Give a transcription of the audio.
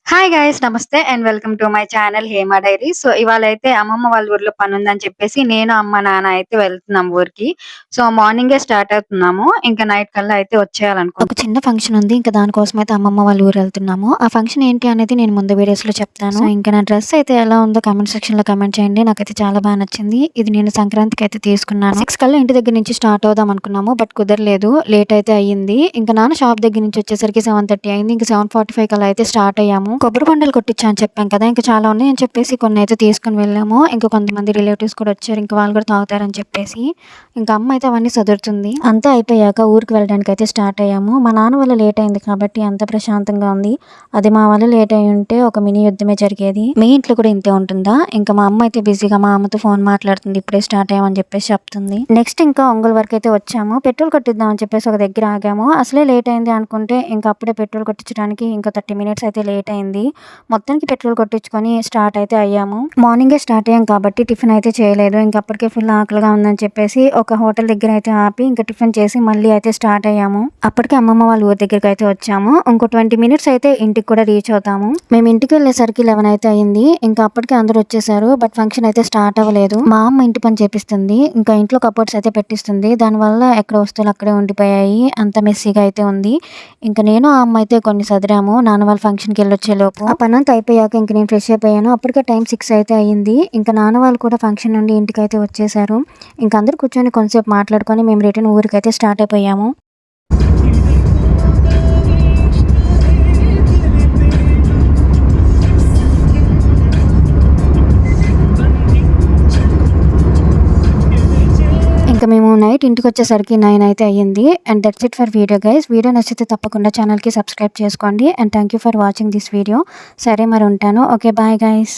Hi guys నమస్తే and welcome to my channel Hema Diary. So ఇవాళైతే అమ్మమ్మ వాళ్ళ ఊర్లో పనుందని చెప్పేసి నేను, అమ్మ, నాన్న అయితే వెళ్తున్నాం ఊరికి. సో మార్నింగే స్టార్ట్ అవుతున్నాము. ఇంకా నైట్ కల్లా అయితే ఒక వచ్చేయాలనుకుంటున్నాం. చిన్న ఫంక్షన్ ఉంది. ఇంకా దానికోసమైతే అమ్మమ్మ వాళ్ళ ఊరెళ్తున్నాము. ఆ ఫంక్షన్ ఏంటి అనేది నేను ముందు వీడియోస్‌లో చెప్తాను. సో, ఇంకా నా డ్రెస్ అయితే ఎలా ఉందో కామెంట్ సెక్షన్‌లో కామెంట్ చేయండి. నాకైతే చాలా బా నచ్చింది. ఇది నేను సంక్రాంతికైతే తీసుకున్నాను. 6 కల్లా ఇంటి దగ్గర నుంచి స్టార్ట్ అవుదాం అనుకున్నాము. బట్ కుదరలేదు. లేట్ అయితే అయ్యింది. ఇంకా నాన్న షాప్ దగ్గర నుంచి వచ్చేసరికి 7:30 అయింది. ఇంకా 7:45 కల్లా అయితే స్టార్ట్ అయ్యాము. కొబ్బరి బొండాలు కొట్టిచ్చా అని చెప్పాం కదా! ఇంకా చాలా ఉన్నాయని చెప్పేసి కొన్నైతే తీసుకొని వెళ్ళాము. ఇంకా కొంతమంది రిలేటివ్స్ కూడా వచ్చారు. ఇంకా వాళ్ళు కూడా తాగుతారని చెప్పేసి. ఇంకా అమ్మ అయితే అవన్నీ సదురుతుంది. అంతా అయిపోయాక ఊరికి వెళ్ళడానికైతే స్టార్ట్ అయ్యాము. మా నాన్న వల్ల లేట్ అయింది కాబట్టి అంత ప్రశాంతంగా ఉంది. అది మా వల్ల లేట్ అయ్యి ఉంటే ఒక మినీ యుద్ధమే జరిగేది. మీ ఇంట్లో కూడా ఇంతే ఉంటుందా? ఇంకా మా అమ్మ అయితే బిజీగా మా అమ్మతో ఫోన్ మాట్లాడుతుంది. ఇప్పుడే స్టార్ట్ అయ్యామని చెప్పేసి చెప్తుంది. నెక్స్ట్ ఇంకా ఒంగోలు వరకు అయితే వచ్చాము. పెట్రోల్ కొట్టిద్దాం అని చెప్పేసి ఒక దగ్గర ఆగాము. అసలే లేట్ అయింది అనుకుంటే ఇంకా అప్పుడే పెట్రోల్ కొట్టించడానికి ఇంకా 30 మినిట్స్ అయితే లేట్ అయింది. మొత్తానికి పెట్రోల్ కొట్టించుకొని స్టార్ట్ అయితే అయ్యాము. మార్నింగే స్టార్ట్ అయ్యాం కాబట్టి టిఫిన్ అయితే చేయలేదు. ఇంకా అప్పటికే ఫుల్ ఆకలిగా ఉందని చెప్పేసి ఒక హోటల్ దగ్గర అయితే ఆపి ఇంకా టిఫిన్ చేసి మళ్ళీ అయితే స్టార్ట్ అయ్యాము. అప్పటికే అమ్మమ్మ వాళ్ళ ఊరి దగ్గరికి అయితే వచ్చాము. ఇంకో 20 మినిట్స్ అయితే ఇంటికి కూడా రీచ్ అవుతాము. మేము ఇంటికి వెళ్ళేసరికి 11 అయితే అయింది. ఇంకా అప్పటికే అందరూ వచ్చేసారు. బట్ ఫంక్షన్ అయితే స్టార్ట్ అవ్వలేదు. మా అమ్మ ఇంటి పని చేపిస్తుంది. ఇంకా ఇంట్లో కబోర్డ్స్ అయితే పెట్టిస్తుంది. దానివల్ల ఎక్కడ వస్తువులు అక్కడే ఉండిపోయాయి. అంత మెస్సీగా అయితే ఉంది. ఇంకా నేను ఆ అమ్మ అయితే కొన్ని సదిరాము. నాన్న వాళ్ళ ఫంక్షన్కి వెళ్ళొచ్చే లోపు ఆ పనంతా అయిపోయాక ఇంక నేను ఫ్రెష్ అయిపోయాను. అప్పటికే టైం 6 అయితే అయ్యింది. ఇంకా నాన్న వాళ్ళు కూడా ఫంక్షన్ నుండి ఇంటికి అయితే వచ్చేసారు. ఇంకా అందరూ కూర్చొని కొంతసేపు మాట్లాడుకొని మేము రిటర్న్ ఊరికైతే స్టార్ట్ అయిపోయాము. ఇంకా మేము నైట్ ఇంటికొచ్చేసరికి 9 అయితే అయ్యింది. And that's it for video guys. Video నచ్చితే తప్పకుండా ఛానల్‌కి సబ్స్క్రైబ్ చేసుకోండి. And thank you for watching this video. సరే మరి ఉంటాను. Okay bye guys.